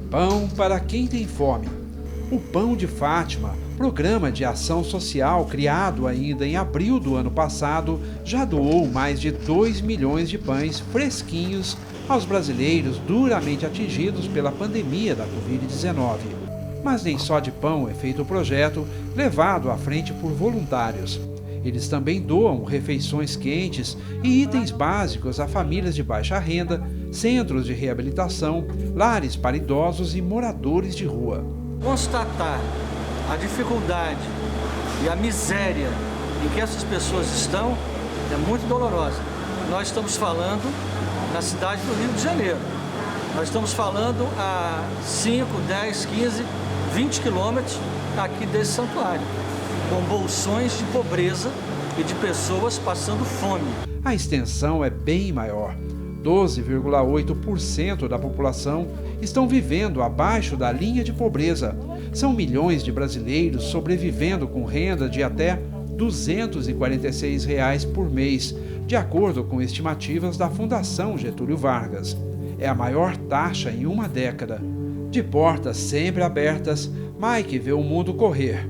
Pão para quem tem fome. O Pão de Fátima, programa de ação social criado ainda em abril do ano passado, já doou mais de 2 milhões de pães fresquinhos aos brasileiros duramente atingidos pela pandemia da Covid-19. Mas nem só de pão é feito o projeto, levado à frente por voluntários. Eles também doam refeições quentes e itens básicos a famílias de baixa renda, centros de reabilitação, lares para idosos e moradores de rua. Constatar a dificuldade e a miséria em que essas pessoas estão é muito dolorosa. Nós estamos falando na cidade do Rio de Janeiro. Nós estamos falando a 5, 10, 15, 20 quilômetros aqui desse santuário, com bolsões de pobreza e de pessoas passando fome. A extensão é bem maior. 12,8% da população estão vivendo abaixo da linha de pobreza. São milhões de brasileiros sobrevivendo com renda de até R$ 246 por mês, de acordo com estimativas da Fundação Getúlio Vargas. É a maior taxa em uma década. De portas sempre abertas, Mike vê o mundo correr.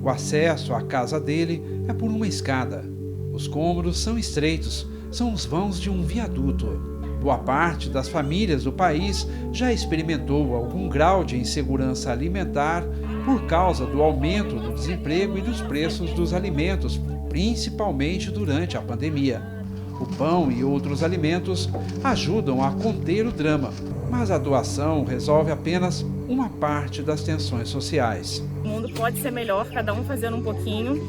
O acesso à casa dele é por uma escada. Os cômodos são estreitos, são os vãos de um viaduto. Boa parte das famílias do país já experimentou algum grau de insegurança alimentar por causa do aumento do desemprego e dos preços dos alimentos, principalmente durante a pandemia. O pão e outros alimentos ajudam a conter o drama, mas a doação resolve apenas uma parte das tensões sociais. O mundo pode ser melhor, cada um fazendo um pouquinho,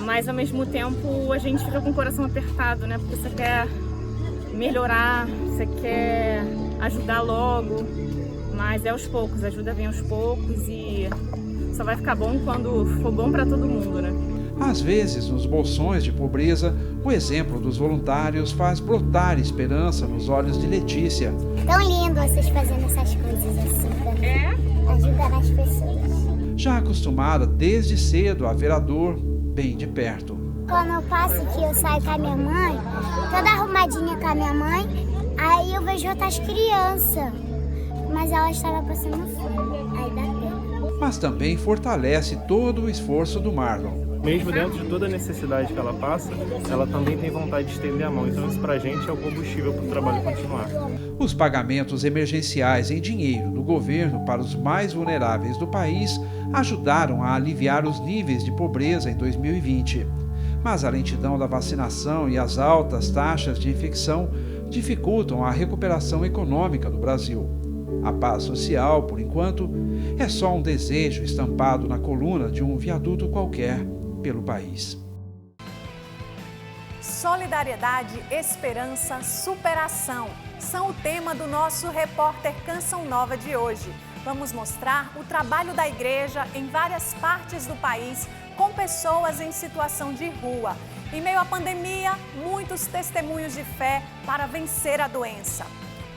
mas ao mesmo tempo a gente fica com o coração apertado, né? Porque você quer melhorar, você quer ajudar logo, mas é aos poucos, a ajuda vem aos poucos e só vai ficar bom quando for bom para todo mundo, né? Às vezes, nos bolsões de pobreza, o exemplo dos voluntários faz brotar esperança nos olhos de Letícia. Tão lindo vocês fazendo essas coisas assim pra mim. Ajudar as pessoas. Já acostumada desde cedo a ver a dor bem de perto. Quando eu passo aqui, eu saio com a minha mãe, toda arrumadinha com a minha mãe, aí eu vejo outras crianças, mas ela estava passando fome, aí dá pena. Mas também fortalece todo o esforço do Marlon. Mesmo dentro de toda a necessidade que ela passa, ela também tem vontade de estender a mão. Então isso pra gente é o combustível para o trabalho continuar. Os pagamentos emergenciais em dinheiro do governo para os mais vulneráveis do país ajudaram a aliviar os níveis de pobreza em 2020. Mas a lentidão da vacinação e as altas taxas de infecção dificultam a recuperação econômica do Brasil. A paz social, por enquanto, é só um desejo estampado na coluna de um viaduto qualquer pelo país. Solidariedade, esperança, superação são o tema do nosso repórter Canção Nova de hoje. Vamos mostrar o trabalho da igreja em várias partes do país com pessoas em situação de rua. Em meio à pandemia, muitos testemunhos de fé para vencer a doença.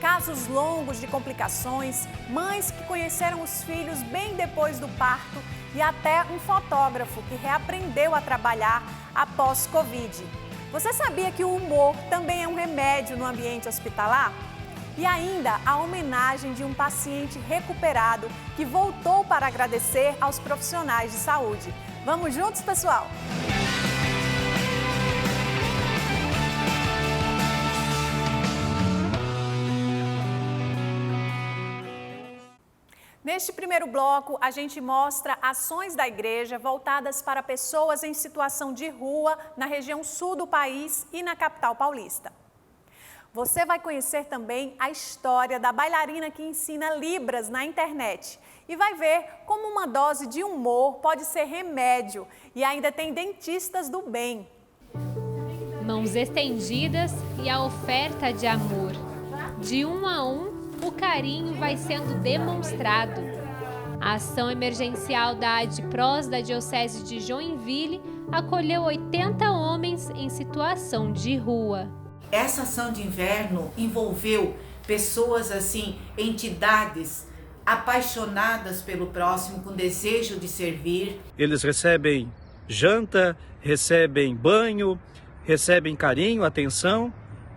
Casos longos de complicações, mães que conheceram os filhos bem depois do parto e até um fotógrafo que reaprendeu a trabalhar após Covid. Você sabia que o humor também é um remédio no ambiente hospitalar? E ainda a homenagem de um paciente recuperado que voltou para agradecer aos profissionais de saúde. Vamos juntos, pessoal? Neste primeiro bloco, a gente mostra ações da igreja voltadas para pessoas em situação de rua na região sul do país e na capital paulista. Você vai conhecer também a história da bailarina que ensina Libras na internet e vai ver como uma dose de humor pode ser remédio e ainda tem dentistas do bem. Mãos estendidas e a oferta de amor. De um a um, o carinho vai sendo demonstrado. A ação emergencial da ADPROS da Diocese de Joinville acolheu 80 homens em situação de rua. Essa ação de inverno envolveu pessoas assim, entidades apaixonadas pelo próximo, com desejo de servir. Eles recebem janta, recebem banho, recebem carinho, atenção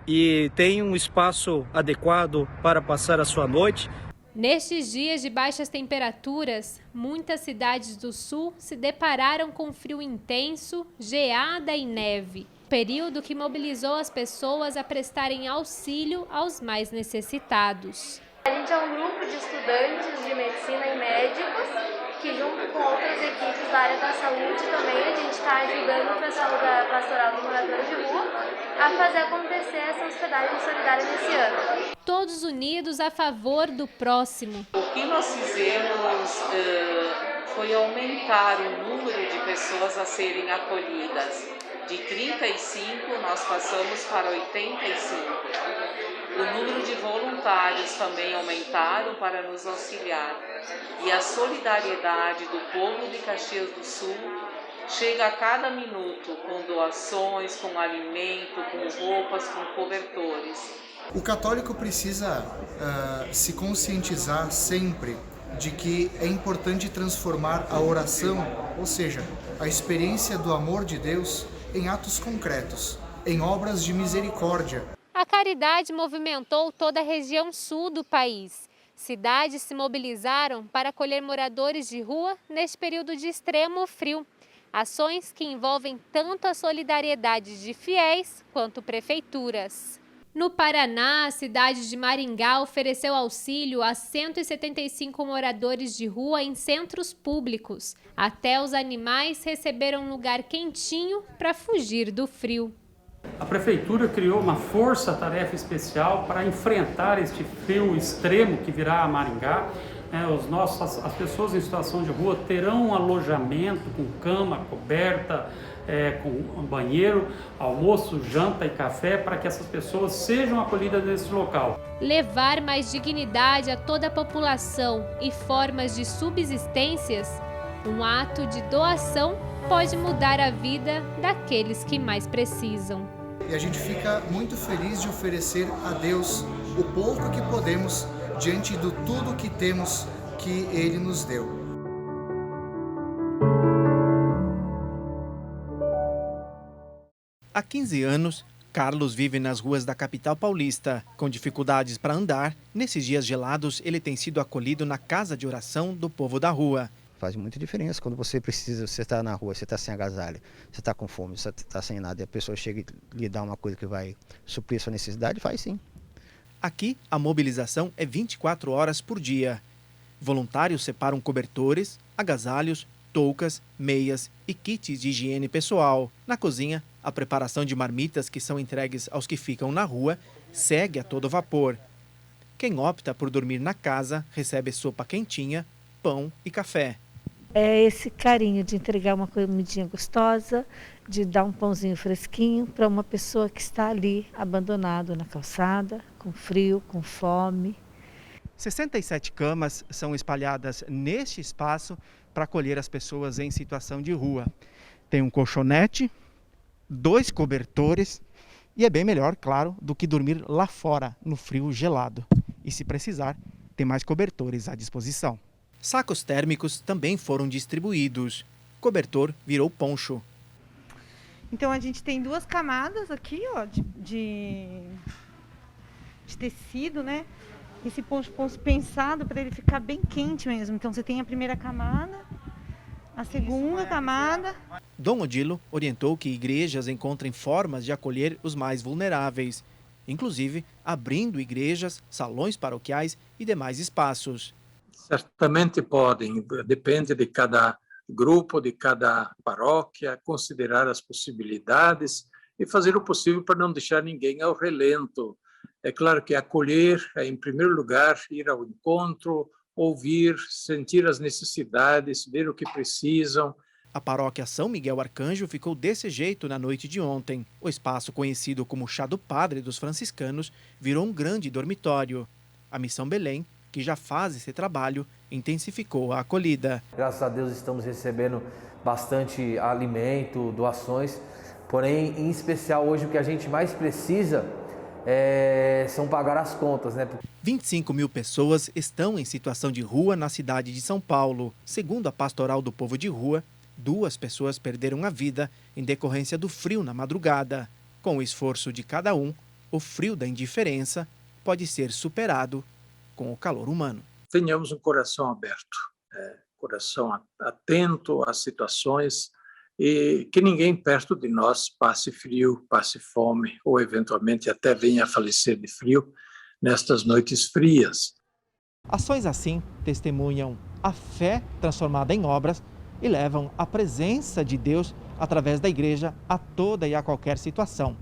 e têm um espaço adequado para passar a sua noite. Nestes dias de baixas temperaturas, muitas cidades do sul se depararam com frio intenso, geada e neve, período que mobilizou as pessoas a prestarem auxílio aos mais necessitados. A gente é um grupo de estudantes de medicina e médicos que, junto com outras equipes da área da saúde, também a gente está ajudando o pessoal da Pastoral do Morador de Rua a fazer acontecer essa hospedagem solidária nesse ano. Todos unidos a favor do próximo. O que nós fizemos foi aumentar o número de pessoas a serem acolhidas. De 35 nós passamos para 85. O número de voluntários também aumentaram para nos auxiliar. E a solidariedade do povo de Caxias do Sul chega a cada minuto com doações, com alimento, com roupas, com cobertores. O católico precisa se conscientizar sempre de que é importante transformar a oração, ou seja, a experiência do amor de Deus, em atos concretos, em obras de misericórdia. A caridade movimentou toda a região sul do país. Cidades se mobilizaram para acolher moradores de rua neste período de extremo frio. Ações que envolvem tanto a solidariedade de fiéis quanto prefeituras. No Paraná, a cidade de Maringá ofereceu auxílio a 175 moradores de rua em centros públicos. Até os animais receberam um lugar quentinho para fugir do frio. A Prefeitura criou uma força-tarefa especial para enfrentar este frio extremo que virá a Maringá. As pessoas em situação de rua terão um alojamento com cama, coberta, com banheiro, almoço, janta e café para que essas pessoas sejam acolhidas nesse local. Levar mais dignidade a toda a população e formas de subsistências, um ato de doação pode mudar a vida daqueles que mais precisam. E a gente fica muito feliz de oferecer a Deus o pouco que podemos diante do tudo que temos que Ele nos deu. Há 15 anos, Carlos vive nas ruas da capital paulista. Com dificuldades para andar, nesses dias gelados, ele tem sido acolhido na casa de oração do povo da rua. Faz muita diferença quando você precisa, você está na rua, você está sem agasalho, você está com fome, você está sem nada e a pessoa chega e lhe dá uma coisa que vai suprir sua necessidade, faz sim. Aqui, a mobilização é 24 horas por dia. Voluntários separam cobertores, agasalhos, toucas, meias e kits de higiene pessoal. Na cozinha, a preparação de marmitas que são entregues aos que ficam na rua segue a todo vapor. Quem opta por dormir na casa recebe sopa quentinha, pão e café. É esse carinho de entregar uma comidinha gostosa, de dar um pãozinho fresquinho para uma pessoa que está ali abandonado na calçada, com frio, com fome. 67 camas são espalhadas neste espaço para acolher as pessoas em situação de rua. Tem um colchonete, 2 cobertores e é bem melhor, claro, do que dormir lá fora no frio gelado. E se precisar, tem mais cobertores à disposição. Sacos térmicos também foram distribuídos. Cobertor virou poncho. Então a gente tem 2 camadas aqui, ó, de tecido, né? Esse poncho pensado para ele ficar bem quente mesmo. Então você tem a primeira camada, a segunda camada. Dom Odilo orientou que igrejas encontrem formas de acolher os mais vulneráveis, inclusive abrindo igrejas, salões paroquiais e demais espaços. Certamente podem, depende de cada grupo, de cada paróquia, considerar as possibilidades e fazer o possível para não deixar ninguém ao relento. É claro que acolher é, em primeiro lugar, ir ao encontro, ouvir, sentir as necessidades, ver o que precisam. A paróquia São Miguel Arcanjo ficou desse jeito na noite de ontem. O espaço conhecido como Chá do Padre dos franciscanos virou um grande dormitório. A Missão Belém, que já faz esse trabalho, intensificou a acolhida. Graças a Deus estamos recebendo bastante alimento, doações, porém, em especial hoje o que a gente mais precisa são pagar as contas, né? 25 mil pessoas estão em situação de rua na cidade de São Paulo. Segundo a Pastoral do Povo de Rua, 2 pessoas perderam a vida em decorrência do frio na madrugada. Com o esforço de cada um, o frio da indiferença pode ser superado com o calor humano. tenhamos um coração aberto, coração atento às situações e que ninguém perto de nós passe frio, passe fome ou eventualmente até venha a falecer de frio nestas noites frias. Ações assim testemunham a fé transformada em obras e levam a presença de Deus através da igreja a toda e a qualquer situação.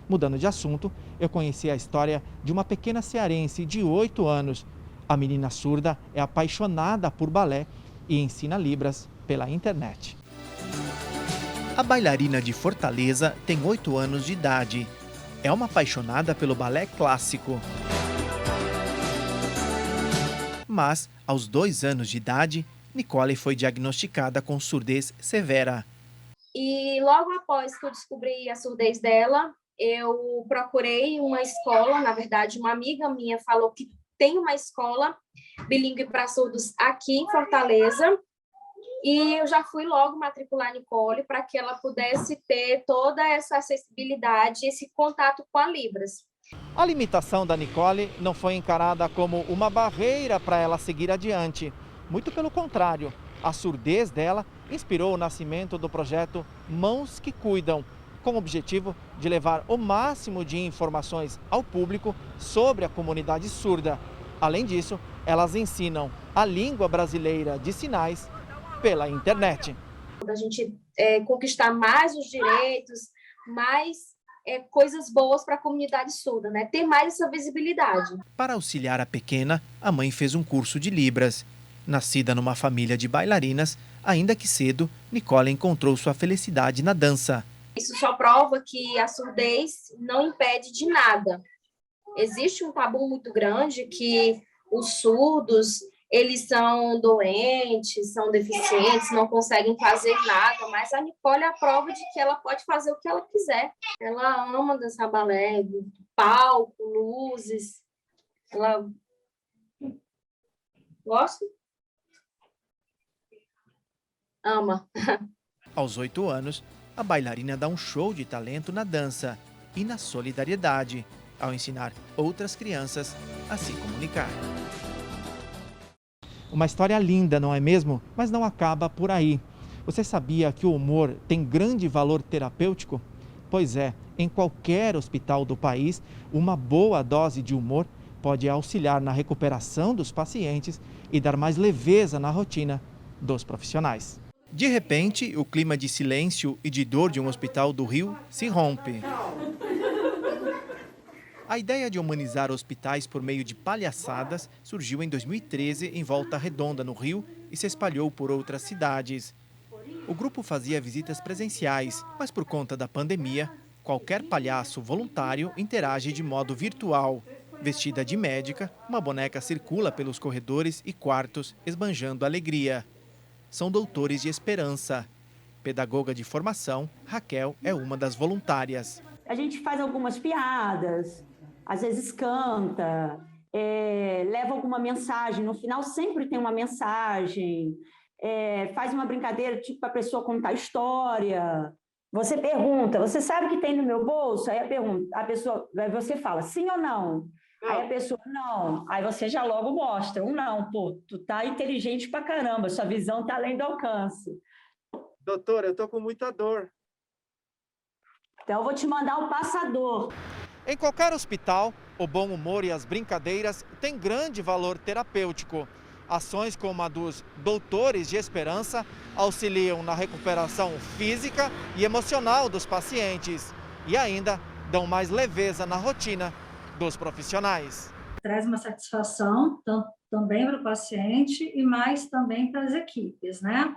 Mudando de assunto, eu conheci a história de uma pequena cearense de 8 anos. A menina surda é apaixonada por balé e ensina Libras pela internet. A bailarina de Fortaleza tem 8 anos de idade. É uma apaixonada pelo balé clássico. Mas, aos 2 anos de idade, Nicole foi diagnosticada com surdez severa. E logo após que eu descobri a surdez dela, eu procurei uma escola, na verdade, uma amiga minha falou que tem uma escola bilíngue para surdos aqui em Fortaleza, e eu já fui logo matricular a Nicole para que ela pudesse ter toda essa acessibilidade, esse contato com a Libras. A limitação da Nicole não foi encarada como uma barreira para ela seguir adiante. Muito pelo contrário, a surdez dela inspirou o nascimento do projeto Mãos que Cuidam, com o objetivo de levar o máximo de informações ao público sobre a comunidade surda. Além disso, elas ensinam a língua brasileira de sinais pela internet. A gente conquistar mais os direitos, mais coisas boas para a comunidade surda, né? Ter mais essa visibilidade. Para auxiliar a pequena, a mãe fez um curso de Libras. Nascida numa família de bailarinas, ainda que cedo, Nicole encontrou sua felicidade na dança. Isso só prova que a surdez não impede de nada. Existe um tabu muito grande que os surdos, eles são doentes, são deficientes, não conseguem fazer nada, mas a Nicole é a prova de que ela pode fazer o que ela quiser. Ela ama dançar balé, palco, luzes. Ela gosta? Ama. Aos 8 anos, a bailarina dá um show de talento na dança e na solidariedade, ao ensinar outras crianças a se comunicar. Uma história linda, não é mesmo? Mas não acaba por aí. Você sabia que o humor tem grande valor terapêutico? Pois é, em qualquer hospital do país, uma boa dose de humor pode auxiliar na recuperação dos pacientes e dar mais leveza na rotina dos profissionais. De repente, o clima de silêncio e de dor de um hospital do Rio se rompe. A ideia de humanizar hospitais por meio de palhaçadas surgiu em 2013 em Volta Redonda, no Rio, e se espalhou por outras cidades. O grupo fazia visitas presenciais, mas por conta da pandemia, qualquer palhaço voluntário interage de modo virtual. Vestida de médica, uma boneca circula pelos corredores e quartos, esbanjando alegria. São doutores de esperança. Pedagoga de formação, Raquel é uma das voluntárias. A gente faz algumas piadas, às vezes canta, leva alguma mensagem, no final sempre tem uma mensagem, faz uma brincadeira, tipo para a pessoa contar história. Você pergunta, você sabe o que tem no meu bolso? Aí você fala sim ou não? Aí a pessoa, não. Aí você já logo mostra, não, pô, tu tá inteligente pra caramba, sua visão tá além do alcance. Doutora, eu tô com muita dor. Então eu vou te mandar o passador. Em qualquer hospital, o bom humor e as brincadeiras têm grande valor terapêutico. Ações como a dos doutores de esperança auxiliam na recuperação física e emocional dos pacientes e ainda dão mais leveza na rotina dos profissionais. Traz uma satisfação também para o paciente e mais também para as equipes, né?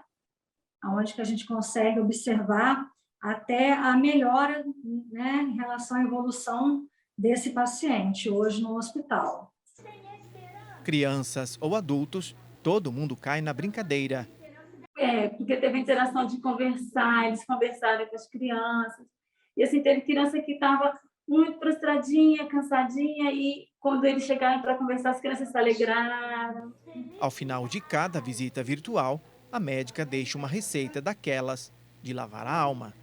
Onde que a gente consegue observar até a melhora, né, em relação à evolução desse paciente hoje no hospital. Crianças ou adultos, todo mundo cai na brincadeira. Porque teve a interação de conversar, eles conversaram com as crianças. E assim, teve criança que estava muito frustradinha, cansadinha, e quando eles chegaram para conversar, as crianças se alegraram. Ao final de cada visita virtual, a médica deixa uma receita daquelas de lavar a alma.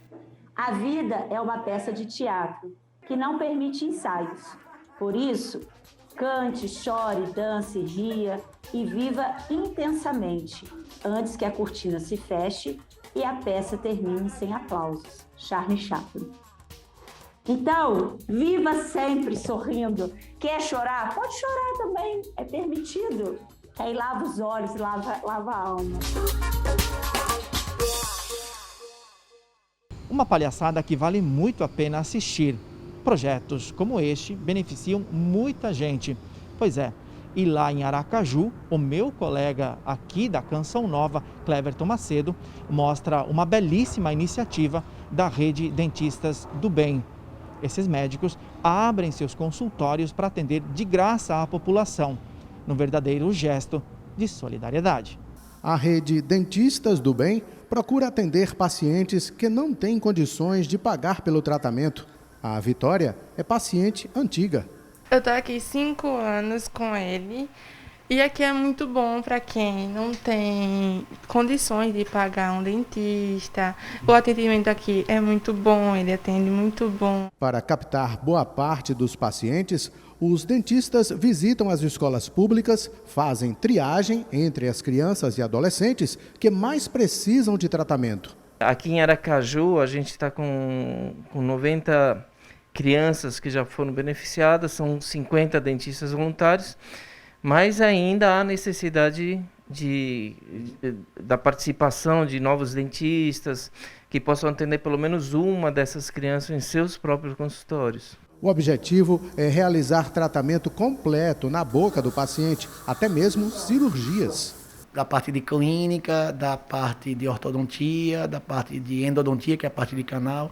A vida é uma peça de teatro que não permite ensaios. Por isso, Cante, chore, dance, ria e viva intensamente, antes que a cortina se feche e a peça termine sem aplausos. Charlie Chaplin. Então, viva sempre sorrindo. Quer chorar? Pode chorar também, é permitido. Aí lava os olhos, lava a alma. Uma palhaçada que vale muito a pena assistir. Projetos como este beneficiam muita gente. Pois é, e lá em Aracaju, o meu colega aqui da Canção Nova, Cleverton Macedo, mostra uma belíssima iniciativa da Rede Dentistas do Bem. Esses médicos abrem seus consultórios para atender de graça à população, num verdadeiro gesto de solidariedade. A Rede Dentistas do Bem procura atender pacientes que não têm condições de pagar pelo tratamento. A Vitória é paciente antiga. Eu estou aqui 5 anos com ele e aqui é muito bom para quem não tem condições de pagar um dentista. O atendimento aqui é muito bom, ele atende muito bom. Para captar boa parte dos pacientes, os dentistas visitam as escolas públicas, fazem triagem entre as crianças e adolescentes que mais precisam de tratamento. Aqui em Aracaju, a gente está com 90 crianças que já foram beneficiadas, são 50 dentistas voluntários, mas ainda há necessidade da participação de novos dentistas que possam atender pelo menos uma dessas crianças em seus próprios consultórios. O objetivo é realizar tratamento completo na boca do paciente, até mesmo cirurgias. Da parte de clínica, da parte de ortodontia, da parte de endodontia, que é a parte de canal.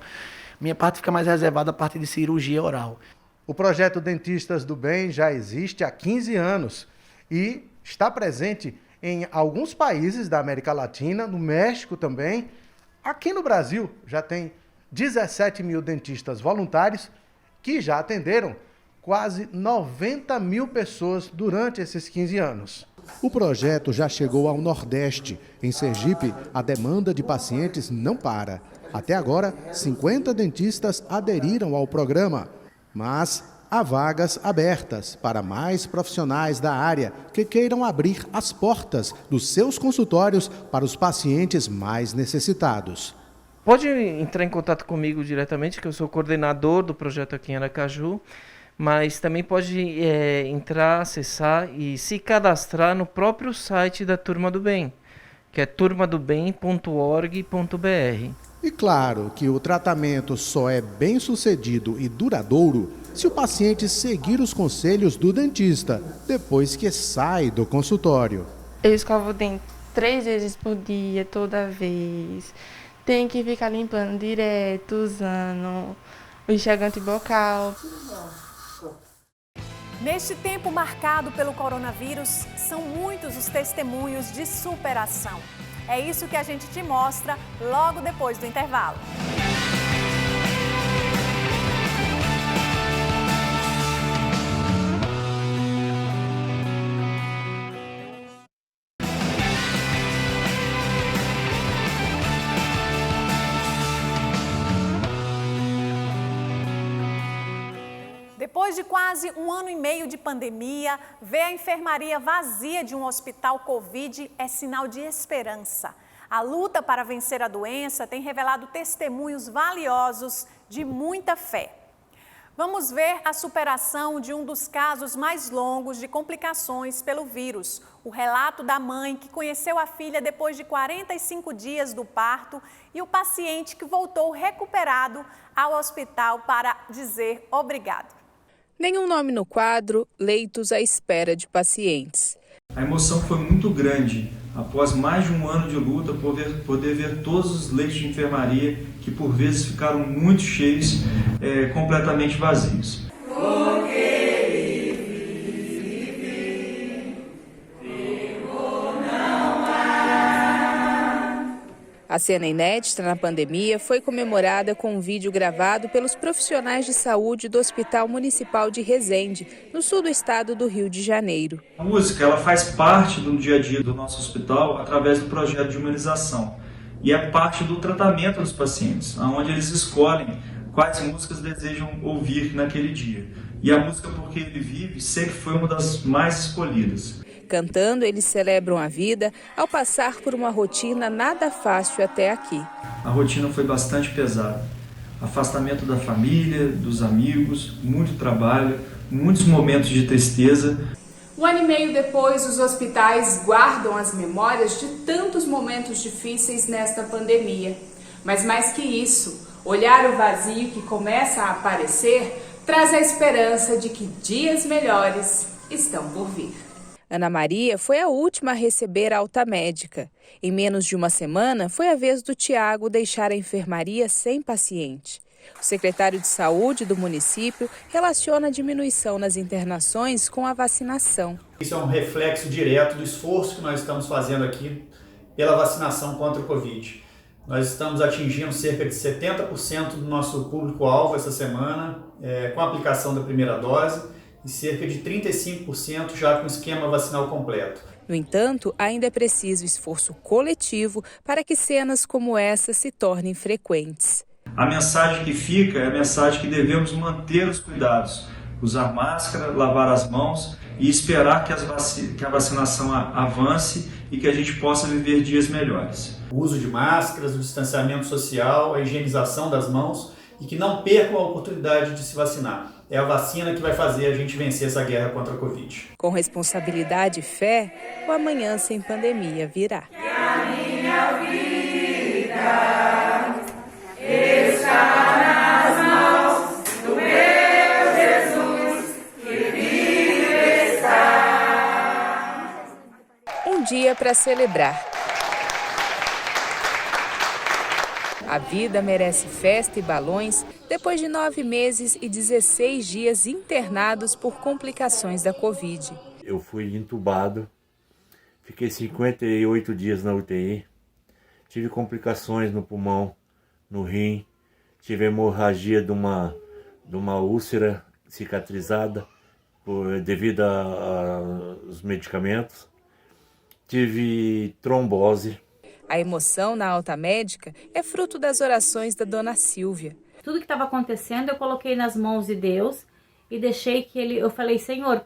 Minha parte fica mais reservada à parte de cirurgia oral. O projeto Dentistas do Bem já existe há 15 anos e está presente em alguns países da América Latina, no México também. Aqui no Brasil já tem 17 mil dentistas voluntários que já atenderam quase 90 mil pessoas durante esses 15 anos. O projeto já chegou ao Nordeste. Em Sergipe, a demanda de pacientes não para. Até agora, 50 dentistas aderiram ao programa, mas há vagas abertas para mais profissionais da área que queiram abrir as portas dos seus consultórios para os pacientes mais necessitados. Pode entrar em contato comigo diretamente, que eu sou coordenador do projeto aqui em Aracaju, mas também pode entrar, acessar e se cadastrar no próprio site da Turma do Bem, que é turmadobem.org.br. E claro que o tratamento só é bem sucedido e duradouro se o paciente seguir os conselhos do dentista depois que sai do consultório. Eu escovo o dente 3 vezes por dia, toda vez. Tem que ficar limpando direto, usando o enxaguante bucal. Neste tempo marcado pelo coronavírus, são muitos os testemunhos de superação. É isso que a gente te mostra logo depois do intervalo. Depois de quase 1 ano e meio de pandemia, ver a enfermaria vazia de um hospital Covid é sinal de esperança. A luta para vencer a doença tem revelado testemunhos valiosos de muita fé. Vamos ver a superação de um dos casos mais longos de complicações pelo vírus. O relato da mãe que conheceu a filha depois de 45 dias do parto e o paciente que voltou recuperado ao hospital para dizer obrigado. Nenhum nome no quadro, leitos à espera de pacientes. A emoção foi muito grande, após mais de 1 ano de luta, poder ver todos os leitos de enfermaria, que por vezes ficaram muito cheios, completamente vazios. A cena inédita na pandemia foi comemorada com um vídeo gravado pelos profissionais de saúde do Hospital Municipal de Resende, no sul do estado do Rio de Janeiro. A música ela faz parte do dia a dia do nosso hospital através do projeto de humanização e é parte do tratamento dos pacientes, onde eles escolhem quais músicas desejam ouvir naquele dia. E a música Porque Ele Vive sempre foi uma das mais escolhidas. Cantando, eles celebram a vida ao passar por uma rotina nada fácil até aqui. A rotina foi bastante pesada. Afastamento da família, dos amigos, muito trabalho, muitos momentos de tristeza. 1 ano e meio depois, os hospitais guardam as memórias de tantos momentos difíceis nesta pandemia. Mas mais que isso, olhar o vazio que começa a aparecer traz a esperança de que dias melhores estão por vir. Ana Maria foi a última a receber alta médica. Em menos de uma semana, foi a vez do Tiago deixar a enfermaria sem paciente. O secretário de Saúde do município relaciona a diminuição nas internações com a vacinação. Isso é um reflexo direto do esforço que nós estamos fazendo aqui pela vacinação contra o Covid. Nós estamos atingindo cerca de 70% do nosso público-alvo essa semana, com a aplicação da primeira dose, e cerca de 35% já com o esquema vacinal completo. No entanto, ainda é preciso esforço coletivo para que cenas como essa se tornem frequentes. A mensagem que fica é a mensagem que devemos manter os cuidados, usar máscara, lavar as mãos e esperar que a vacinação avance e que a gente possa viver dias melhores. O uso de máscaras, o distanciamento social, a higienização das mãos e que não percam a oportunidade de se vacinar. É a vacina que vai fazer a gente vencer essa guerra contra a Covid. Com responsabilidade e fé, o amanhã sem pandemia virá. Que a minha vida está nas mãos do meu Jesus, que vive está. Um dia para celebrar. A vida merece festa e balões depois de 9 meses e 16 dias internados por complicações da Covid. Eu fui entubado, fiquei 58 dias na UTI, tive complicações no pulmão, no rim, tive hemorragia de uma úlcera cicatrizada devido aos medicamentos, tive trombose. A emoção na alta médica é fruto das orações da dona Silvia. Tudo que estava acontecendo eu coloquei nas mãos de Deus e deixei que eu falei, Senhor,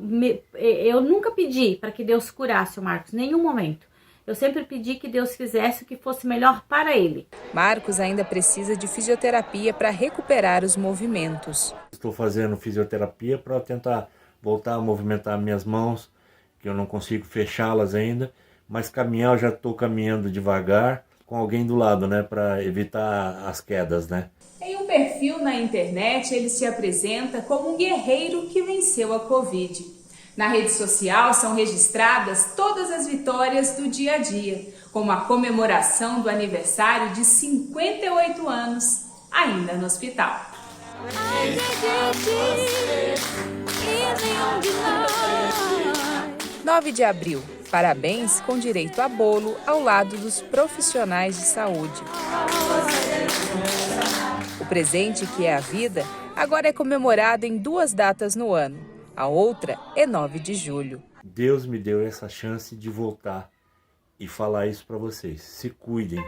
eu nunca pedi para que Deus curasse o Marcos, em nenhum momento. Eu sempre pedi que Deus fizesse o que fosse melhor para ele. Marcos ainda precisa de fisioterapia para recuperar os movimentos. Estou fazendo fisioterapia para tentar voltar a movimentar minhas mãos, que eu não consigo fechá-las ainda. Mas caminhar, eu já estou caminhando devagar, com alguém do lado, né, para evitar as quedas, né. Em um perfil na internet, ele se apresenta como um guerreiro que venceu a Covid. Na rede social são registradas todas as vitórias do dia a dia, como a comemoração do aniversário de 58 anos, ainda no hospital. 9 de abril. Parabéns com direito a bolo ao lado dos profissionais de saúde. O presente, que é a vida, agora é comemorado em 2 datas no ano. A outra é 9 de julho. Deus me deu essa chance de voltar e falar isso para vocês. Se cuidem.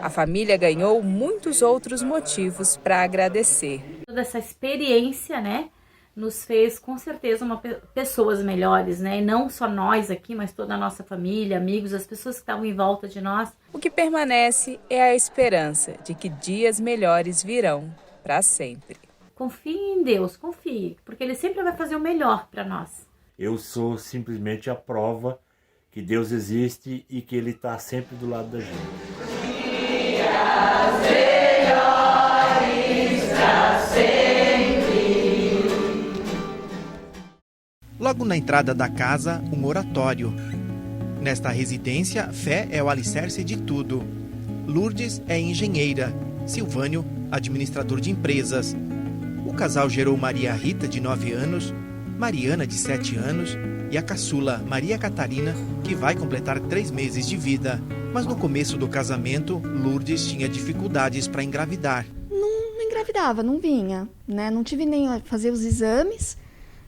A família ganhou muitos outros motivos para agradecer. Toda essa experiência, né, nos fez com certeza pessoas melhores, né? E não só nós aqui, mas toda a nossa família, amigos, as pessoas que estavam em volta de nós. O que permanece é a esperança de que dias melhores virão para sempre. Confie em Deus, confie, porque Ele sempre vai fazer o melhor para nós. Eu sou simplesmente a prova que Deus existe e que Ele está sempre do lado da gente. Dias melhores para sempre. Logo na entrada da casa, um oratório. Nesta residência, fé é o alicerce de tudo. Lourdes é engenheira, Silvânio, administrador de empresas. O casal gerou Maria Rita, de 9 anos, Mariana, de 7 anos, e a caçula, Maria Catarina, que vai completar 3 meses de vida. Mas no começo do casamento, Lourdes tinha dificuldades para engravidar. Não engravidava, não vinha, né? Não tive nem a fazer os exames.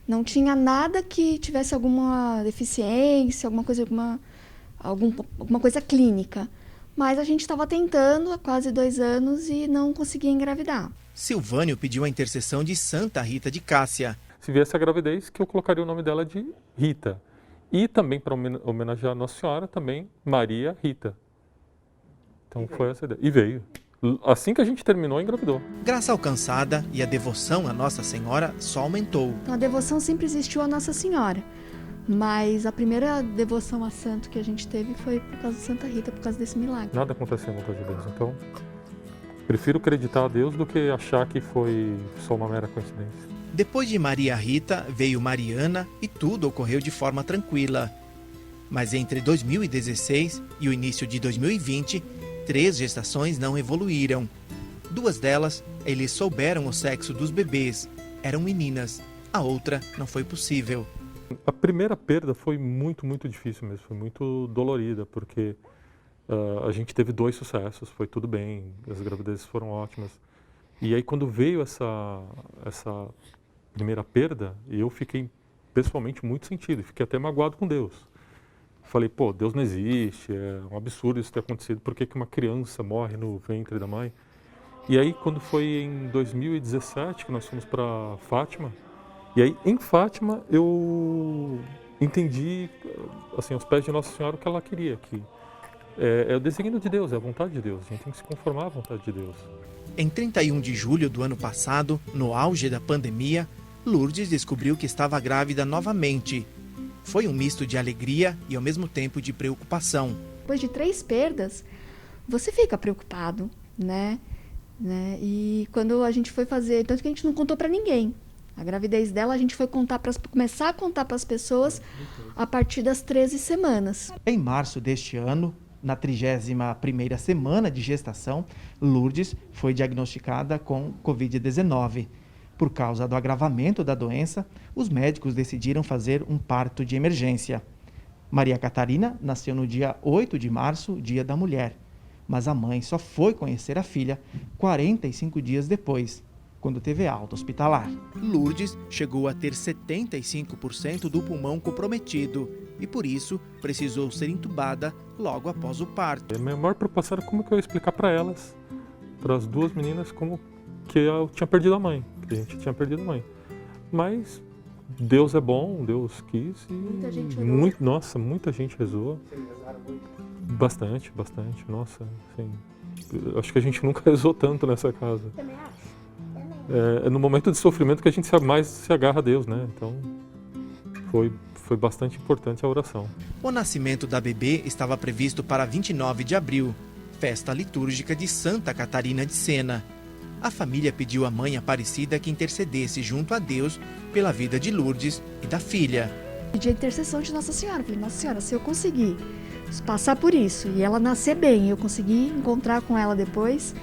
Não tinha nada que tivesse alguma deficiência, alguma coisa clínica. Mas a gente estava tentando há quase 2 anos e não conseguia engravidar. Silvânio pediu a intercessão de Santa Rita de Cássia. se viesse a gravidez, que eu colocaria o nome dela de Rita. E também, para homenagear a Nossa Senhora, também Maria Rita. Então foi essa ideia. E veio. Assim que a gente terminou, engravidou. Graça alcançada e a devoção à Nossa Senhora só aumentou. Então a devoção sempre existiu à Nossa Senhora. Mas a primeira devoção a santo que a gente teve foi por causa de Santa Rita, por causa desse milagre. Nada acontece sem a vontade de Deus. Então, prefiro acreditar a Deus do que achar que foi só uma mera coincidência. Depois de Maria Rita, veio Mariana e tudo ocorreu de forma tranquila. Mas entre 2016 e o início de 2020, 3 gestações não evoluíram. 2 delas, eles souberam o sexo dos bebês. Eram meninas. A outra não foi possível. A primeira perda foi muito difícil mesmo. Foi muito dolorida, porque a gente teve 2 sucessos, foi tudo bem, as gravidezes foram ótimas. E aí quando veio essa primeira perda, eu fiquei pessoalmente muito sentido, fiquei até magoado com Deus. Falei, pô, Deus não existe, é um absurdo isso ter acontecido, por que uma criança morre no ventre da mãe? E aí quando foi em 2017 que nós fomos para Fátima, e aí em Fátima eu entendi, assim, aos pés de Nossa Senhora o que ela queria, que é o desígnio de Deus, é a vontade de Deus, a gente tem que se conformar à vontade de Deus. Em 31 de julho do ano passado, no auge da pandemia, Lourdes descobriu que estava grávida novamente. Foi um misto de alegria e ao mesmo tempo de preocupação. Depois de 3 perdas, você fica preocupado, né? E quando a gente foi fazer, tanto que a gente não contou para ninguém. A gravidez dela a gente foi começar a contar para as pessoas a partir das 13 semanas. Em março deste ano, na 31ª semana de gestação, Lourdes foi diagnosticada com Covid-19. Por causa do agravamento da doença, os médicos decidiram fazer um parto de emergência. Maria Catarina nasceu no dia 8 de março, Dia da Mulher. Mas a mãe só foi conhecer a filha 45 dias depois, quando teve alta hospitalar. Lourdes chegou a ter 75% do pulmão comprometido e, por isso, precisou ser entubada logo após o parto. A minha maior preocupação era como que eu ia explicar para elas, para as 2 meninas, como que eu tinha perdido a mãe, que a gente tinha perdido a mãe. Mas Deus é bom, Deus quis e muita gente muita gente rezou. Vocês rezaram muito? Bastante, nossa, assim, acho que a gente nunca rezou tanto nessa casa. Também acho. É no momento de sofrimento que a gente mais se agarra a Deus, né? Então, foi bastante importante a oração. O nascimento da bebê estava previsto para 29 de abril, festa litúrgica de Santa Catarina de Sena. A família pediu à mãe Aparecida que intercedesse junto a Deus pela vida de Lourdes e da filha. Pedi a intercessão de Nossa Senhora. Falei, Nossa Senhora, se eu conseguir passar por isso e ela nascer bem, eu conseguir encontrar com ela depois,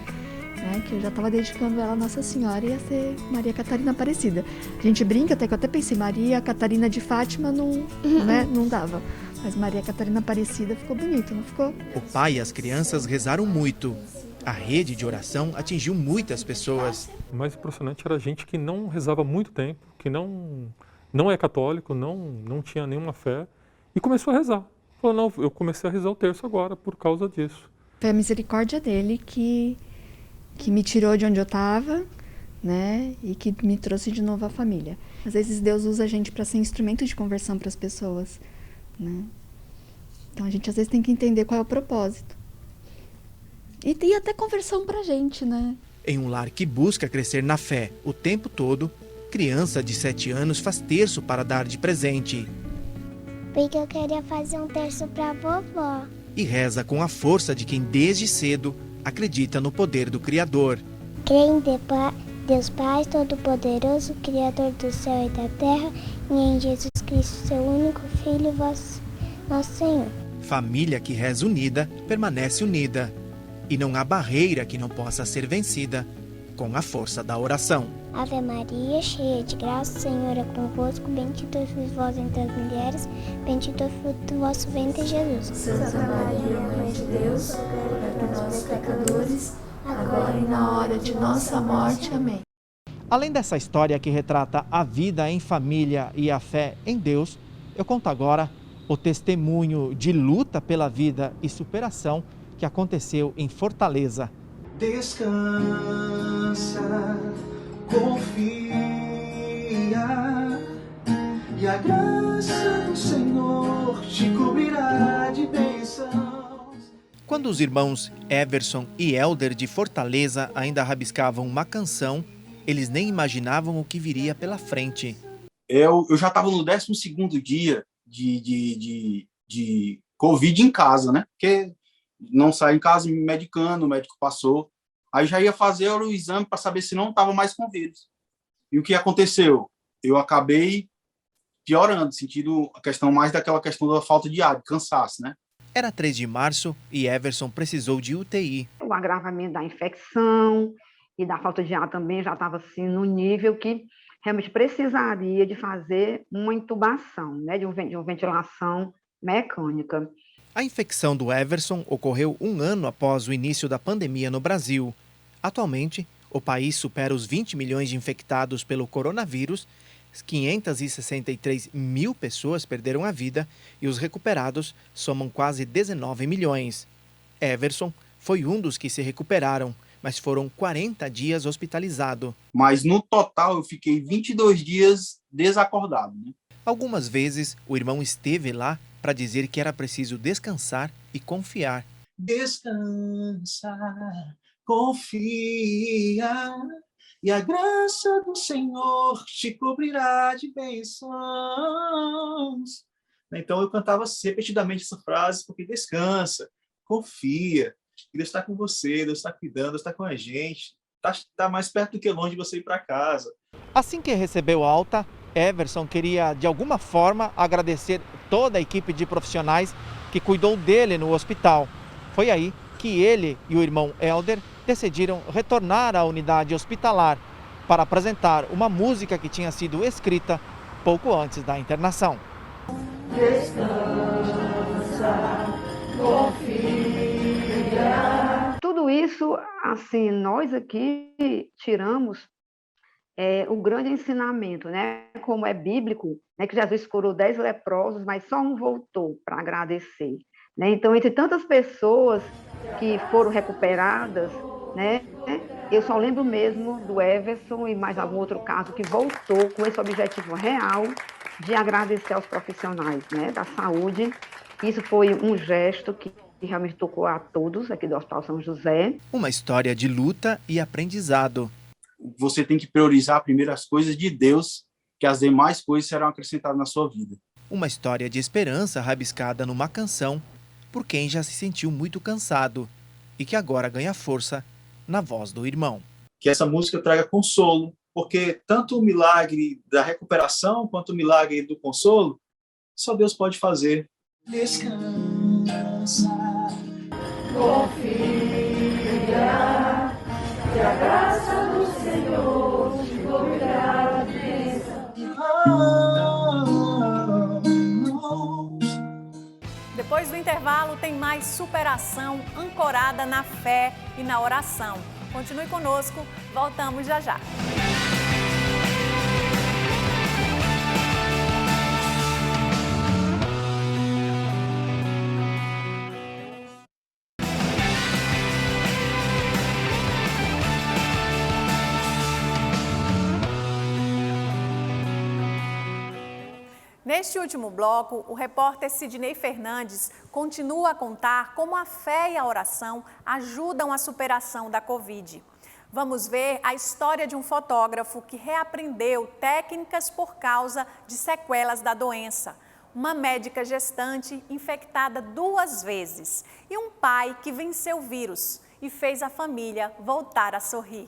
né, que eu já estava dedicando ela a Nossa Senhora, ia ser Maria Catarina Aparecida. A gente brinca, até que eu até pensei, Maria Catarina de Fátima não dava. Mas Maria Catarina Aparecida ficou bonito, não ficou? O pai e as crianças rezaram muito. A rede de oração atingiu muitas pessoas. O mais impressionante era a gente que não rezava há muito tempo, que não é católico, não tinha nenhuma fé, e começou a rezar. Falou, não, eu comecei a rezar o terço agora por causa disso. Foi a misericórdia dele que me tirou de onde eu estava, né, e que me trouxe de novo à família. Às vezes Deus usa a gente para ser instrumento de conversão para as pessoas, né? Então a gente às vezes tem que entender qual é o propósito. E até conversão pra gente, né? Em um lar que busca crescer na fé o tempo todo, criança de 7 anos faz terço para dar de presente. Porque eu queria fazer um terço pra vovó. E reza com a força de quem desde cedo acredita no poder do Criador. Creio em Deus Pai Todo-Poderoso, Criador do céu e da terra, e em Jesus Cristo, seu único Filho, nosso Senhor. Família que reza unida, permanece unida. E não há barreira que não possa ser vencida com a força da oração. Ave Maria, cheia de graça, o Senhor é convosco, bendita sois vós entre as mulheres, bendito é o fruto do vosso ventre, Jesus. Santa Maria, Mãe de Deus, rogai por nós pecadores, agora e na hora de nossa morte. Amém. Além dessa história que retrata a vida em família e a fé em Deus, eu conto agora o testemunho de luta pela vida e superação que aconteceu em Fortaleza. Descansa, confia, e a graça do Senhor te cobrirá de bênçãos. Quando os irmãos Everson e Elder de Fortaleza ainda rabiscavam uma canção, eles nem imaginavam o que viria pela frente. Eu já estava no 12º dia de Covid em casa, né? Porque não saí em casa me medicando, o médico passou. Aí já ia fazer o exame para saber se não estava mais com vírus. E o que aconteceu? Eu acabei piorando, sentindo a questão mais daquela questão da falta de ar, de cansaço, né? Era 3 de março e Everson precisou de UTI. O agravamento da infecção e da falta de ar também já estava assim no nível que realmente precisaria de fazer uma intubação, né, de uma ventilação mecânica. A infecção do Everson ocorreu 1 ano após o início da pandemia no Brasil. Atualmente, o país supera os 20 milhões de infectados pelo coronavírus, 563 mil pessoas perderam a vida e os recuperados somam quase 19 milhões. Everson foi um dos que se recuperaram, mas foram 40 dias hospitalizado. Mas no total eu fiquei 22 dias desacordado, né? Algumas vezes o irmão esteve lá para dizer que era preciso descansar e confiar. Descansa, confia, e a graça do Senhor te cobrirá de bênçãos. Então eu cantava repetidamente essa frase, porque descansa, confia, Deus está com você, Deus está cuidando, Deus está com a gente, está mais perto do que longe de você ir para casa. Assim que recebeu alta, Everson queria, de alguma forma, agradecer toda a equipe de profissionais que cuidou dele no hospital. Foi aí que ele e o irmão Elder decidiram retornar à unidade hospitalar para apresentar uma música que tinha sido escrita pouco antes da internação. Descansa, confia. Tudo isso, assim, nós aqui tiramos o grande ensinamento, né? Como é bíblico, né? Que Jesus curou 10 leprosos, mas só um voltou para agradecer, né? Então, entre tantas pessoas que foram recuperadas, né? Eu só lembro mesmo do Everson e mais algum outro caso que voltou com esse objetivo real de agradecer aos profissionais, né? Da saúde. Isso foi um gesto que realmente tocou a todos aqui do Hospital São José. Uma história de luta e aprendizado. Você tem que priorizar primeiro as coisas de Deus, que as demais coisas serão acrescentadas na sua vida. Uma história de esperança rabiscada numa canção por quem já se sentiu muito cansado e que agora ganha força na voz do irmão. Que essa música traga consolo, porque tanto o milagre da recuperação quanto o milagre do consolo, só Deus pode fazer. Descansa, confia, que a graça do Senhor te cobrirá de bênçãos. Depois do intervalo tem mais superação ancorada na fé e na oração. Continue conosco, voltamos já já. Neste último bloco, o repórter Sidney Fernandes continua a contar como a fé e a oração ajudam a superação da Covid. Vamos ver a história de um fotógrafo que reaprendeu técnicas por causa de sequelas da doença, uma médica gestante infectada 2 vezes e um pai que venceu o vírus e fez a família voltar a sorrir.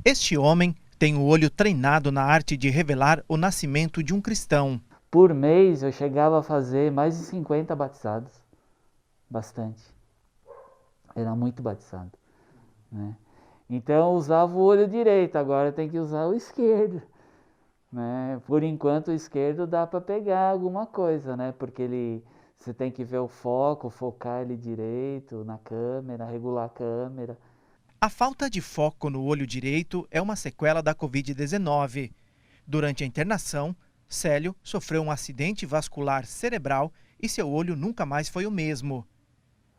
Este homem tem o olho treinado na arte de revelar o nascimento de um cristão. Por mês eu chegava a fazer mais de 50 batizados, bastante, era muito batizado, né? Então eu usava o olho direito, agora tem que usar o esquerdo, né? Por enquanto o esquerdo dá para pegar alguma coisa, né? Porque você tem que ver o foco, focar ele direito na câmera, regular a câmera. A falta de foco no olho direito é uma sequela da Covid-19. Durante a internação, Célio sofreu um acidente vascular cerebral e seu olho nunca mais foi o mesmo.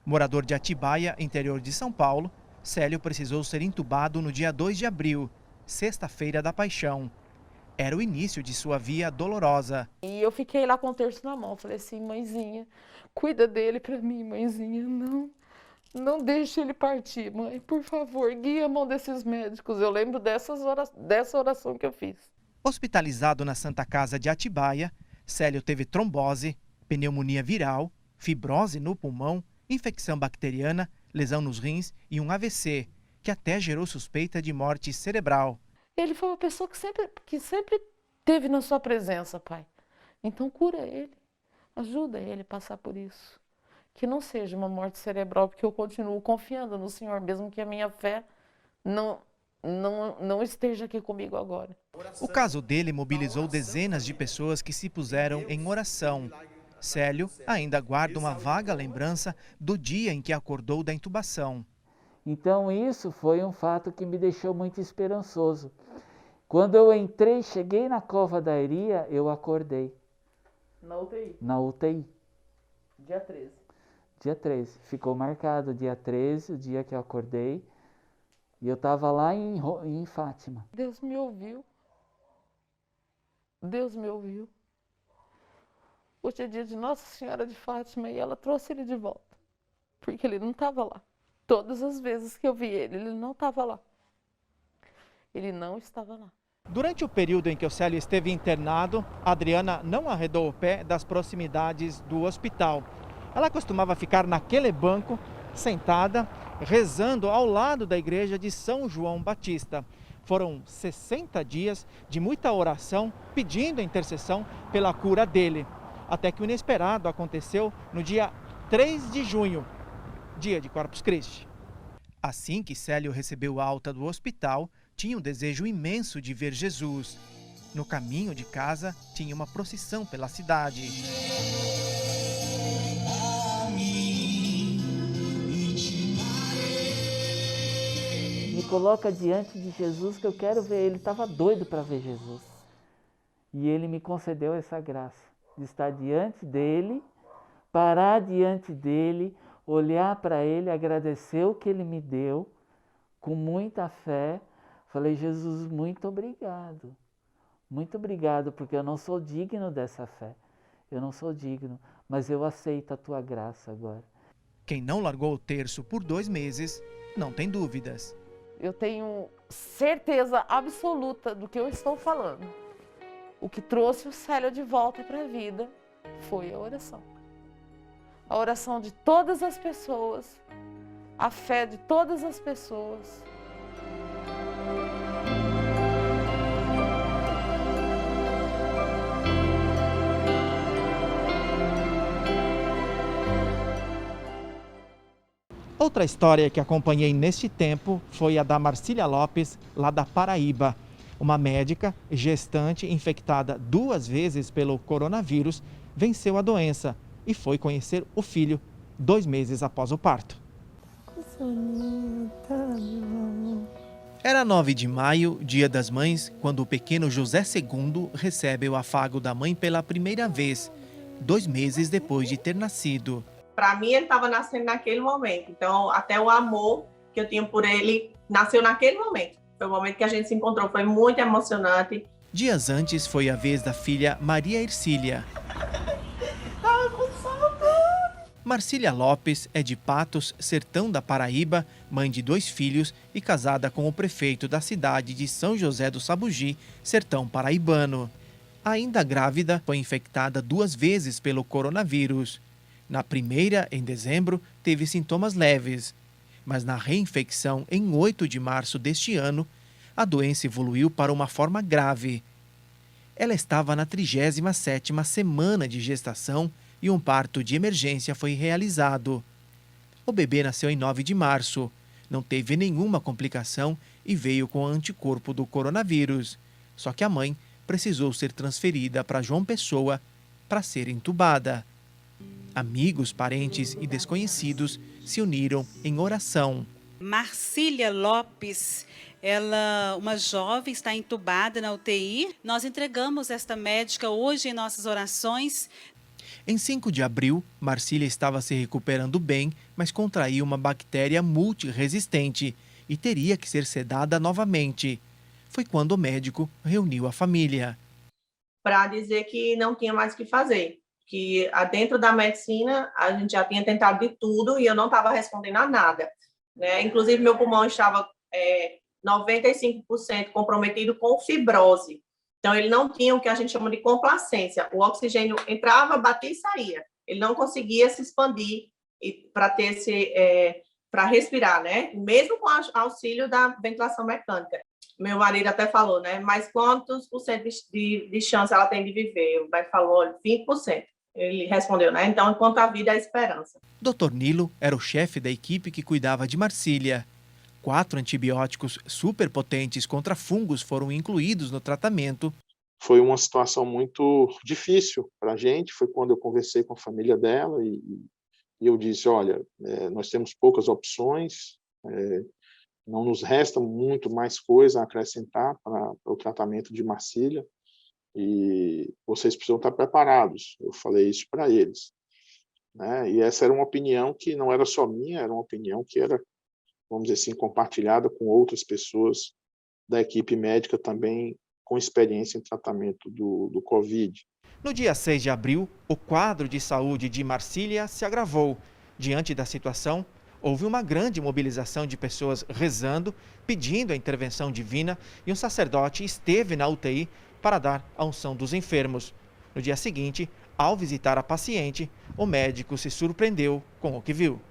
Morador de Atibaia, interior de São Paulo, Célio precisou ser entubado no dia 2 de abril, sexta-feira da Paixão. era o início de sua via dolorosa. E eu fiquei lá com o terço na mão, falei assim, mãezinha, cuida dele para mim, mãezinha, não deixe ele partir, mãe, por favor, guia a mão desses médicos. Eu lembro dessa oração que eu fiz. Hospitalizado na Santa Casa de Atibaia, Célio teve trombose, pneumonia viral, fibrose no pulmão, infecção bacteriana, lesão nos rins e um AVC, que até gerou suspeita de morte cerebral. Ele foi uma pessoa que sempre teve na sua presença, Pai. Então cura ele, ajuda ele a passar por isso. Que não seja uma morte cerebral, porque eu continuo confiando no Senhor, mesmo que a minha fé não esteja aqui comigo agora. O caso dele mobilizou dezenas de pessoas que se puseram em oração. Célio ainda guarda uma vaga lembrança do dia em que acordou da intubação. Então isso foi um fato que me deixou muito esperançoso. Quando eu entrei, cheguei na cova da Iria, eu acordei. Na UTI? Na UTI. Dia 13. Dia 13. Ficou marcado dia 13, o dia que eu acordei. E eu estava lá em Fátima. Deus me ouviu. Deus me ouviu. Hoje é dia de Nossa Senhora de Fátima e ela trouxe ele de volta. Porque ele não estava lá. Todas as vezes que eu vi ele não estava lá. Ele não estava lá. Durante o período em que o Célio esteve internado, a Adriana não arredou o pé das proximidades do hospital. Ela costumava ficar naquele banco, sentada, rezando ao lado da igreja de São João Batista. Foram 60 dias de muita oração, pedindo a intercessão pela cura dele. Até que o inesperado aconteceu no dia 3 de junho, dia de Corpus Christi. Assim que Célio recebeu alta do hospital, tinha um desejo imenso de ver Jesus. No caminho de casa, tinha uma procissão pela cidade. Me coloca diante de Jesus que eu quero ver ele. Estava doido para ver Jesus. E ele me concedeu essa graça de estar diante dele, parar diante dele, olhar para ele, agradecer o que ele me deu, com muita fé. Falei, Jesus, muito obrigado. Muito obrigado, porque eu não sou digno dessa fé. Eu não sou digno, mas eu aceito a tua graça agora. Quem não largou o terço por 2 meses, não tem dúvidas. Eu tenho certeza absoluta do que eu estou falando. O que trouxe o Célio de volta para a vida foi a oração. A oração de todas as pessoas, a fé de todas as pessoas. Outra história que acompanhei neste tempo foi a da Marcília Lopes, lá da Paraíba. Uma médica gestante infectada 2 vezes pelo coronavírus venceu a doença e foi conhecer o filho 2 meses após o parto. Era 9 de maio, Dia das Mães, quando o pequeno José II recebe o afago da mãe pela primeira vez, 2 meses depois de ter nascido. Para mim, ele estava nascendo naquele momento. Então, até o amor que eu tinha por ele nasceu naquele momento. Foi o momento que a gente se encontrou. Foi muito emocionante. Dias antes, foi a vez da filha Maria Ercília. Marcília Lopes é de Patos, sertão da Paraíba, mãe de 2 filhos e casada com o prefeito da cidade de São José do Sabugi, sertão paraibano. Ainda grávida, foi infectada 2 vezes pelo coronavírus. Na primeira, em dezembro, teve sintomas leves, mas na reinfecção, em 8 de março deste ano, a doença evoluiu para uma forma grave. Ela estava na 37ª semana de gestação e um parto de emergência foi realizado. O bebê nasceu em 9 de março, não teve nenhuma complicação e veio com anticorpo do coronavírus. Só que a mãe precisou ser transferida para João Pessoa para ser entubada. Amigos, parentes e desconhecidos se uniram em oração. Marcília Lopes, ela, uma jovem, está entubada na UTI. Nós entregamos esta médica hoje em nossas orações. Em 5 de abril, Marcília estava se recuperando bem, mas contraiu uma bactéria multiresistente e teria que ser sedada novamente. foi quando o médico reuniu a família. Para dizer que não tinha mais o que fazer, que dentro da medicina a gente já tinha tentado de tudo e eu não estava respondendo a nada, né? Inclusive meu pulmão estava 95% comprometido com fibrose, então ele não tinha o que a gente chama de complacência, o oxigênio entrava, batia e saía, ele não conseguia se expandir para ter para respirar, né? Mesmo com auxílio da ventilação mecânica. Meu marido até falou, né? Mas quantos por cento de chance ela tem de viver? O médico falou, olha, 20%. Ele respondeu, né? Então, enquanto a vida, a esperança. Dr. Nilo era o chefe da equipe que cuidava de Marcília. 4 antibióticos superpotentes contra fungos foram incluídos no tratamento. Foi uma situação muito difícil para a gente. Foi quando eu conversei com a família dela e eu disse, olha, nós temos poucas opções, não nos resta muito mais coisa a acrescentar para o tratamento de Marcília e vocês precisam estar preparados. Eu falei isso para eles, né? E essa era uma opinião que não era só minha, era uma opinião que era, vamos dizer assim, compartilhada com outras pessoas da equipe médica também com experiência em tratamento do Covid. No dia 6 de abril, o quadro de saúde de Marcília se agravou. Diante da situação, houve uma grande mobilização de pessoas rezando, pedindo a intervenção divina e um sacerdote esteve na UTI para dar a unção dos enfermos. No dia seguinte, ao visitar a paciente, o médico se surpreendeu com o que viu.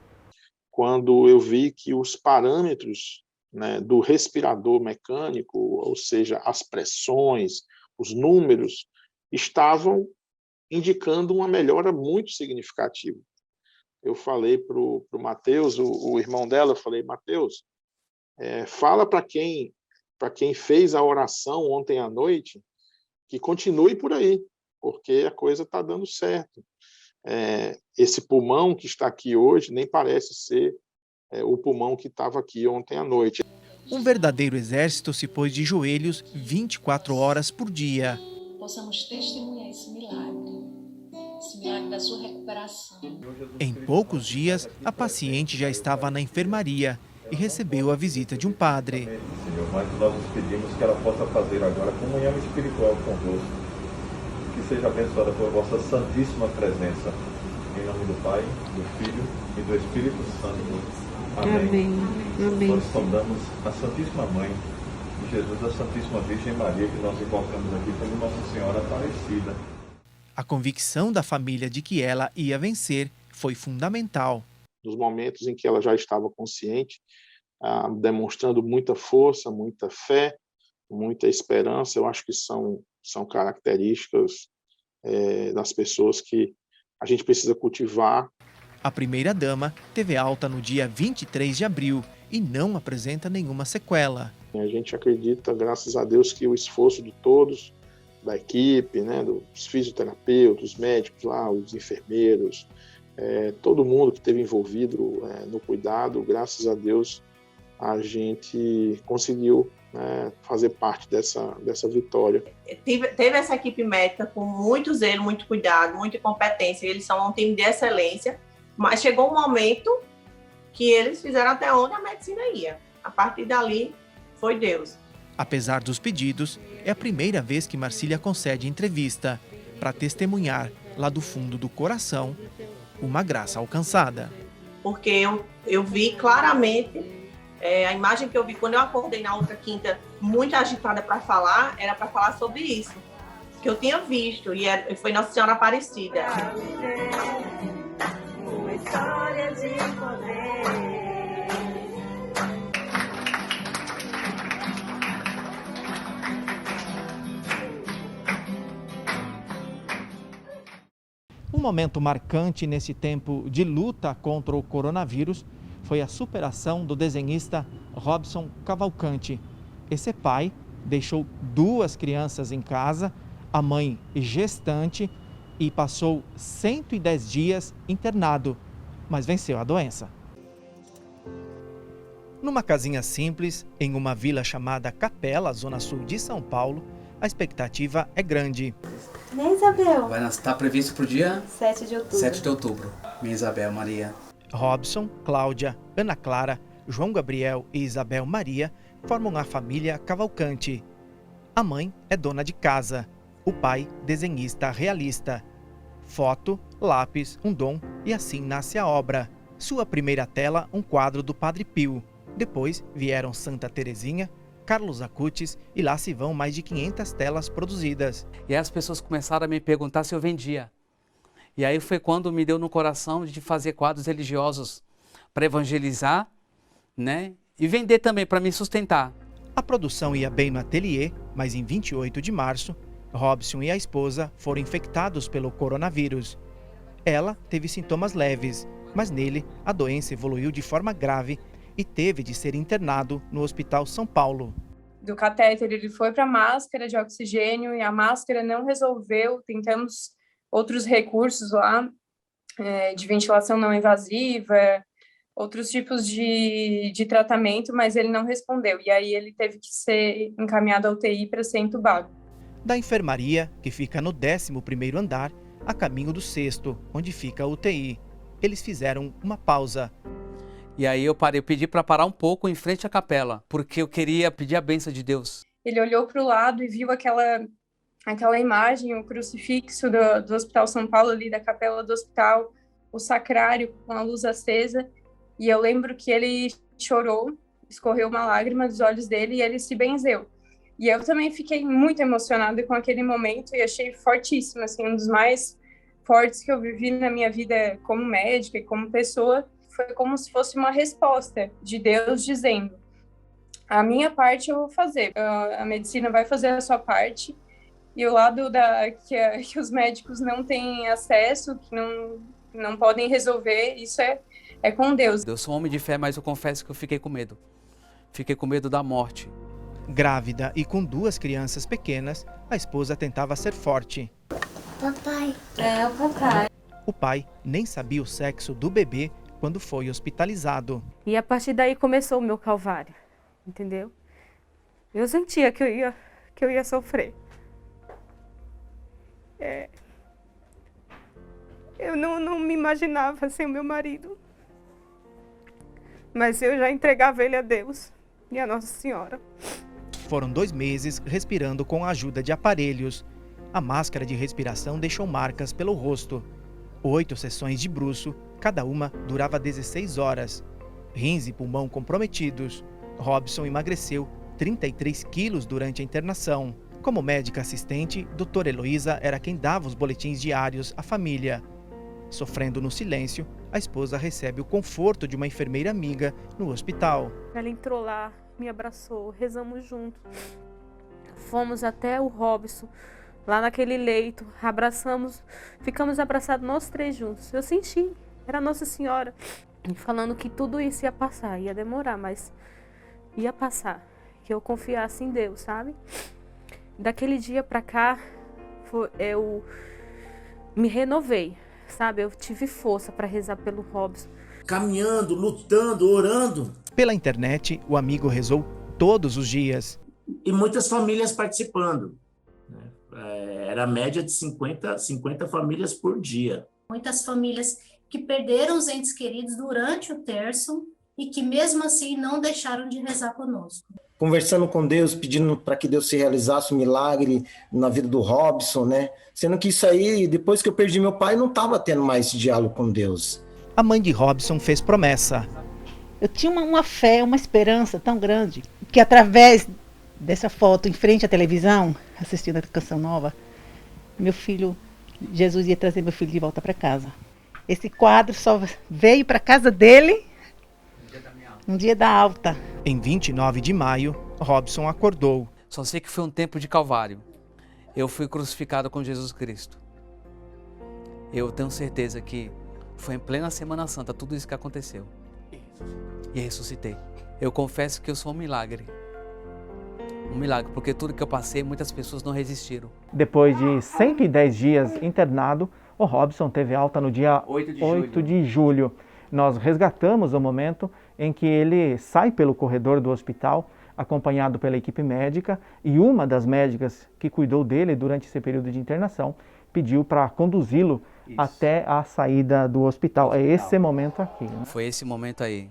Quando eu vi que os parâmetros, né, do respirador mecânico, ou seja, as pressões, os números, estavam indicando uma melhora muito significativa. Eu falei para o Mateus, o irmão dela, eu falei, Mateus, fala para quem fez a oração ontem à noite, que continue por aí, porque a coisa está dando certo. Esse pulmão que está aqui hoje nem parece ser o pulmão que estava aqui ontem à noite. Um verdadeiro exército se pôs de joelhos 24 horas por dia. Possamos testemunhar esse milagre da sua recuperação. Em poucos dias, a paciente já estava na enfermaria e recebeu a visita de um padre. Senhor, mas nós nos pedimos que ela possa fazer agora comunhão espiritual convosco, que seja abençoada por vossa santíssima presença. Em nome do Pai, do Filho e do Espírito Santo. Amém. Amém. Nós saudamos a Santíssima Mãe de Jesus, a Santíssima Virgem Maria, que nós invocamos aqui como Nossa Senhora Aparecida. A convicção da família de que ela ia vencer foi fundamental. Nos momentos em que ela já estava consciente, demonstrando muita força, muita fé, muita esperança, eu acho que são características das pessoas que a gente precisa cultivar. A primeira-dama teve alta no dia 23 de abril e não apresenta nenhuma sequela. A gente acredita, graças a Deus, que o esforço de todos, da equipe, né, dos fisioterapeutas, os médicos lá, os enfermeiros, todo mundo que esteve envolvido no cuidado, graças a Deus, a gente conseguiu fazer parte dessa vitória. Teve essa equipe médica com muito zelo, muito cuidado, muita competência, eles são um time de excelência, mas chegou um momento que eles fizeram até onde a medicina ia. A partir dali, foi Deus. Apesar dos pedidos, é a primeira vez que Marcília concede entrevista para testemunhar, lá do fundo do coração, uma graça alcançada. Porque eu vi claramente, a imagem que eu vi quando eu acordei na outra quinta, muito agitada para falar, era para falar sobre isso, que eu tinha visto, e foi Nossa Senhora Aparecida. Uma história de poder. Um momento marcante nesse tempo de luta contra o coronavírus foi a superação do desenhista Robson Cavalcante. Esse pai deixou 2 crianças em casa, a mãe gestante, e passou 110 dias internado, mas venceu a doença. Numa casinha simples, em uma vila chamada Capela, zona sul de São Paulo, a expectativa é grande. Minha Isabel. Vai estar previsto para o dia 7 de outubro. 7 de outubro. Minha Isabel Maria. Robson, Cláudia, Ana Clara, João Gabriel e Isabel Maria formam a família Cavalcante. A mãe é dona de casa, o pai desenhista realista. Foto, lápis, um dom e assim nasce a obra. Sua primeira tela, um quadro do Padre Pio. Depois vieram Santa Teresinha, Carlos Acutis e lá se vão mais de 500 telas produzidas. E aí as pessoas começaram a me perguntar se eu vendia. E aí foi quando me deu no coração de fazer quadros religiosos para evangelizar, né? E vender também para me sustentar. A produção ia bem no ateliê, mas em 28 de março, Robson e a esposa foram infectados pelo coronavírus. Ela teve sintomas leves, mas nele a doença evoluiu de forma grave e teve de ser internado no Hospital São Paulo. Do catéter ele foi para a máscara de oxigênio e a máscara não resolveu, tentamos outros recursos lá, de ventilação não invasiva, outros tipos de tratamento, mas ele não respondeu. E aí ele teve que ser encaminhado à UTI para ser entubado. Da enfermaria, que fica no 11º andar, a caminho do 6º, onde fica a UTI. Eles fizeram uma pausa. E aí eu pedi para parar um pouco em frente à capela, porque eu queria pedir a bênção de Deus. Ele olhou para o lado e viu aquela imagem, o crucifixo do Hospital São Paulo, ali da capela do hospital, o sacrário com a luz acesa. E eu lembro que ele chorou, escorreu uma lágrima dos olhos dele e ele se benzeu. E eu também fiquei muito emocionada com aquele momento e achei fortíssimo, assim, um dos mais fortes que eu vivi na minha vida como médica e como pessoa. Foi como se fosse uma resposta de Deus dizendo: a minha parte eu vou fazer, a medicina vai fazer a sua parte, e o lado que os médicos não têm acesso, que não podem resolver, isso é com Deus. Eu sou um homem de fé, mas eu confesso que eu fiquei com medo. Fiquei com medo da morte. Grávida e com 2 crianças pequenas, a esposa tentava ser forte. Papai. É, o papai. O pai nem sabia o sexo do bebê quando foi hospitalizado. E a partir daí começou o meu calvário, entendeu? Eu sentia que eu ia sofrer. Eu não me imaginava sem o meu marido. Mas eu já entregava ele a Deus e a Nossa Senhora. Foram 2 meses respirando com a ajuda de aparelhos. A máscara de respiração deixou marcas pelo rosto. 8 sessões de bruço, cada uma durava 16 horas. Rins e pulmão comprometidos. Robson emagreceu 33 quilos durante a internação. Como médica assistente, doutora Heloísa era quem dava os boletins diários à família. Sofrendo no silêncio, a esposa recebe o conforto de uma enfermeira amiga no hospital. Ela entrou lá, me abraçou, rezamos juntos. Fomos até o Robson, lá naquele leito, abraçamos, ficamos abraçados nós 3 juntos. Eu senti, era Nossa Senhora, falando que tudo isso ia passar, ia demorar, mas ia passar, que eu confiasse em Deus, sabe? Daquele dia pra cá, eu me renovei, sabe? Eu tive força para rezar pelo Robson. Caminhando, lutando, orando. Pela internet, o amigo rezou todos os dias. E muitas famílias participando. Era a média de 50 famílias por dia. Muitas famílias que perderam os entes queridos durante o terço e que mesmo assim não deixaram de rezar conosco. Conversando com Deus, pedindo para que Deus se realizasse um milagre na vida do Robson, né? Sendo que isso aí, depois que eu perdi meu pai, não estava tendo mais esse diálogo com Deus. A mãe de Robson fez promessa. Eu tinha uma fé, uma esperança tão grande, que através dessa foto em frente à televisão, assistindo a Canção Nova, meu filho, Jesus ia trazer meu filho de volta para casa. Esse quadro só veio para casa dele no dia da alta. Em 29 de maio, Robson acordou. Só sei que foi um tempo de calvário. Eu fui crucificado com Jesus Cristo. Eu tenho certeza que foi em plena Semana Santa tudo isso que aconteceu. E ressuscitei. Eu confesso que eu sou um milagre. Um milagre, porque tudo que eu passei, muitas pessoas não resistiram. Depois de 110 dias internado, o Robson teve alta no dia 8 de julho. Nós resgatamos o momento em que ele sai pelo corredor do hospital, acompanhado pela equipe médica, e uma das médicas que cuidou dele durante esse período de internação pediu para conduzi-lo até a saída do hospital. É esse momento aqui. Né? Foi esse momento aí.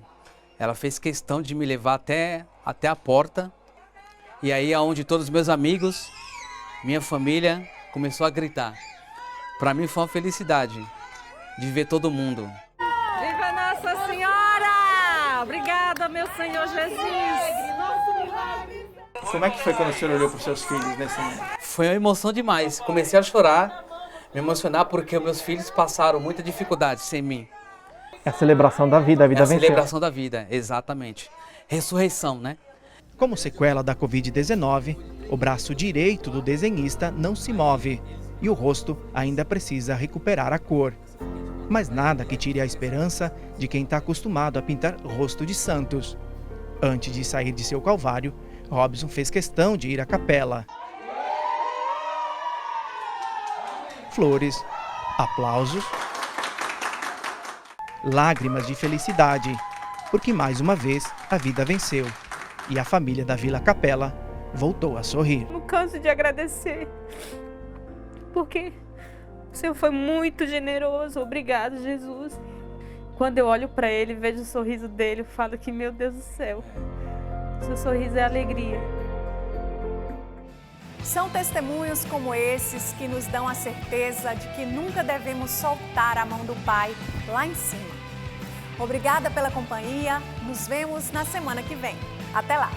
Ela fez questão de me levar até a porta E aí é onde todos os meus amigos, minha família, começou a gritar. Para mim foi uma felicidade de ver todo mundo. Viva Nossa Senhora! Obrigada, meu Senhor Jesus! Como é que foi quando o senhor olhou para os seus filhos nesse momento? Foi uma emoção demais. Comecei a chorar, me emocionar porque meus filhos passaram muita dificuldade sem mim. É a celebração da vida, a vida venceu. É a celebração da vida, exatamente. Ressurreição, né? Como sequela da Covid-19, o braço direito do desenhista não se move e o rosto ainda precisa recuperar a cor. Mas nada que tire a esperança de quem está acostumado a pintar rosto de santos. Antes de sair de seu calvário, Robson fez questão de ir à capela. Flores, aplausos, lágrimas de felicidade, porque mais uma vez a vida venceu e a família da Vila Capela voltou a sorrir. Não canso de agradecer, porque o Senhor foi muito generoso. Obrigado, Jesus. Quando eu olho para ele e vejo o sorriso dele, eu falo que, meu Deus do céu, seu sorriso é alegria. São testemunhos como esses que nos dão a certeza de que nunca devemos soltar a mão do Pai lá em cima. Obrigada pela companhia, nos vemos na semana que vem. Até lá!